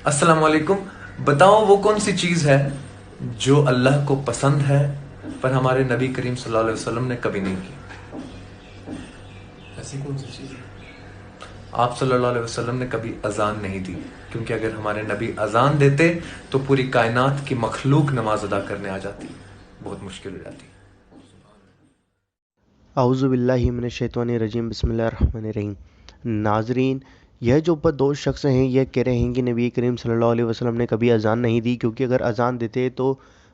अस्सलाम वालेकुम। बताओ वो कौन सी चीज़ है जो अल्लाह को पसंद है पर हमारे नबी करीम सल्लल्लाहु अलैहि वसल्लम ने कभी नहीं की। ऐसी कौन सी चीज़ है? आप सल्लल्लाहु अलैहि वसल्लम ने कभी अजान नहीं दी, क्योंकि अगर हमारे नबी अजान देते तो पूरी कायनात की मखलूक नमाज अदा करने आ जाती, बहुत मुश्किल हो जाती। औज़ुबिल्लाहिमिनश्शैतानिर्रजीम बिस्मिल्लाहिर्रहमानिर्रहीम। नाजरीन, यह जो ऊपर दो शख्स हैं यह कह रहे हैं कि नबी करीम सल्लल्लाहु अलैहि वसल्लम ने कभी अजान नहीं दी, क्योंकि अगर अजान देते तो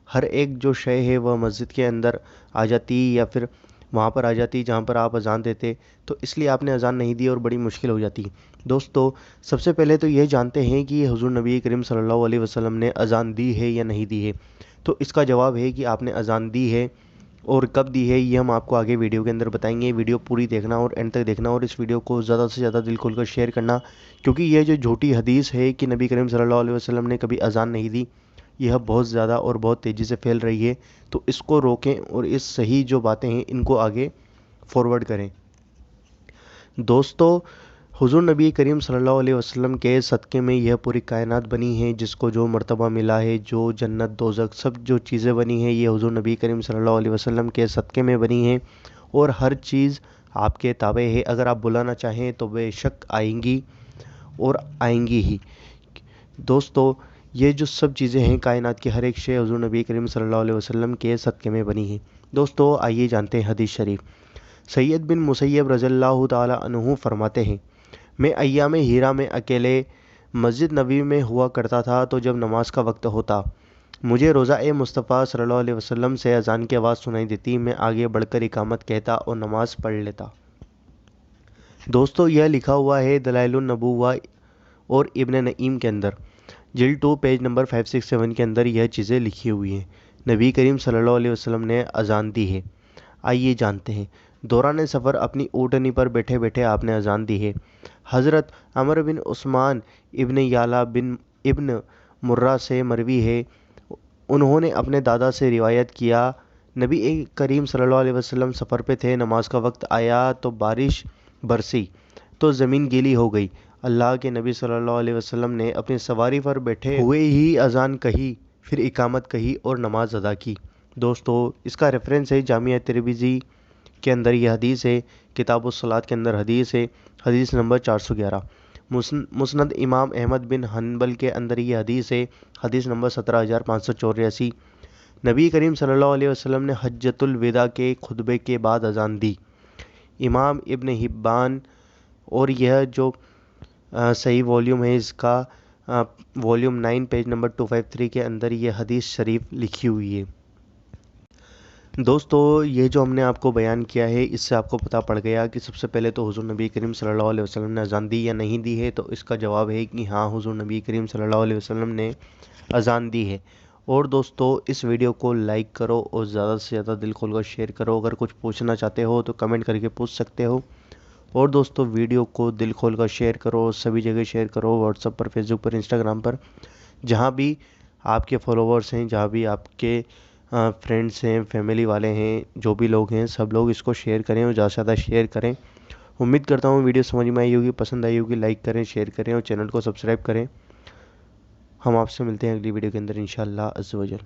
हर एक जो शय है वह मस्जिद के अंदर आ जाती या फिर वहाँ पर आ जाती जहाँ पर आप अजान देते, तो इसलिए आपने अजान नहीं दी और बड़ी मुश्किल हो जाती। दोस्तों, सबसे पहले तो यह जानते हैं कि हुज़ूर नबी करीम सल्लल्लाहु अलैहि वसल्लम ने अजान दी है या नहीं दी है। तो इसका जवाब है कि आपने अजान दी है, और कब दी है ये हम आपको आगे वीडियो के अंदर बताएंगे। वीडियो पूरी देखना और एंड तक देखना, और इस वीडियो को ज़्यादा से ज़्यादा दिल खोलकर शेयर करना, क्योंकि ये जो झूठी हदीस है कि नबी करीम सल्लल्लाहु अलैहि वसल्लम ने कभी अजान नहीं दी, यह बहुत ज़्यादा और बहुत तेज़ी से फैल रही है। तो इसको रोकें और इस सही जो बातें हैं इनको आगे फॉरवर्ड करें। दोस्तों, हुज़ूर नबी करीम सल्लल्लाहु अलैहि वसल्लम के सदक़े में यह पूरी कायनात बनी है, जिसको जो मर्तबा मिला है, जो जन्नत दोज़ख सब जो चीज़ें बनी हैं, ये हुज़ूर नबी करीम सल्लल्लाहु अलैहि वसल्लम के सदक़े में बनी हैं। और हर चीज़ आपके ताबे है, अगर आप बुलाना चाहें तो बेशक आएंगी और आएंगी ही। दोस्तों, ये जो सब चीज़ें हैं कायनात की हर एक शे हुज़ूर नबी करीम सल्लल्लाहु अलैहि वसल्लम के सदक़े में बनी है। दोस्तों, आइए जानते हैं हदीस शरीफ। सैयद बिन मुसैयब रज़ियल्लाहु ताला अन्हु फरमाते हैं, मैं अय्याम हीरा में अकेले मस्जिद नबी में हुआ करता था, तो जब नमाज का वक्त होता मुझे रोज़ा ए मुस्तफ़ा सल्लल्लाहु अलैहि वसल्लम से अजान की आवाज़ सुनाई देती। मैं आगे बढ़कर इकामत कहता और नमाज पढ़ लेता। दोस्तों, यह लिखा हुआ है दलाइलुन नबुव्वा और इब्न नईम के अंदर, जिल्द 2 पेज नंबर 567 के अंदर यह चीज़ें लिखी हुई हैं। नबी करीम सल्लल्लाहु अलैहि वसल्लम ने अजान दी है। आइए जानते हैं। दौरान सफ़र अपनी ऊँटनी पर बैठे बैठे आपने अजान दी है। हज़रत अमर बिन उस्मान इब्न याला बिन इब्न मुर्रा से मरवी है, उन्होंने अपने दादा से रिवायत किया, नबी करीम सल्लल्लाहु अलैहि वसल्लम सफ़र पे थे, नमाज का वक्त आया तो बारिश बरसी तो ज़मीन गीली हो गई। अल्लाह के नबी सल्लल्लाहु अलैहि वसल्लम ने अपनी सवारी पर बैठे हुए ही अजान कही, फिर इकामत कही और नमाज अदा की। दोस्तों, इसका रेफरेंस है जामिया तिरमिज़ी के अंदर यह हदीस है, किताबुस सलात के अंदर हदीस है, हदीस नंबर 411। मुस्नद इमाम अहमद बिन हनबल के अंदर ये हदीस है, हदीस नंबर 17584। नबी करीम सल्लल्लाहु अलैहि वसल्लम ने हज्जतुल विदा के खुतबे के बाद अजान दी। इमाम इब्न हिब्बान, और यह जो सही वॉल्यूम है इसका, वॉल्यूम 9 पेज नंबर 253 के अंदर यह हदीस शरीफ लिखी हुई है। दोस्तों, ये जो हमने आपको बयान किया है इससे आपको पता पड़ गया कि सबसे पहले तो हुज़ूर नबी करीम सल्लल्लाहु अलैहि वसल्लम ने अजान दी या नहीं दी है। तो इसका जवाब है कि हाँ, हुज़ूर नबी करीम सल्लल्लाहु अलैहि वसल्लम ने अजान दी है। और दोस्तों, इस वीडियो को लाइक करो और ज़्यादा से ज़्यादा दिल खोलकर शेयर करो। अगर कुछ पूछना चाहते हो तो कमेंट करके पूछ सकते हो। और दोस्तों, वीडियो को दिल खोलकर शेयर करो, सभी जगह शेयर करो, व्हाट्सएप पर, फेसबुक पर, इंस्टाग्राम पर, जहाँ भी आपके फॉलोवर्स हैं, जहाँ भी आपके फ्रेंड्स हैं, फैमिली वाले हैं, जो भी लोग हैं, सब लोग इसको शेयर करें और ज़्यादा से ज़्यादा शेयर करें। उम्मीद करता हूँ वीडियो समझ में आई होगी, पसंद आई होगी। लाइक करें, शेयर करें और चैनल को सब्सक्राइब करें। हम आपसे मिलते हैं अगली वीडियो के अंदर इंशाअल्लाह अज़्ज़ व जल।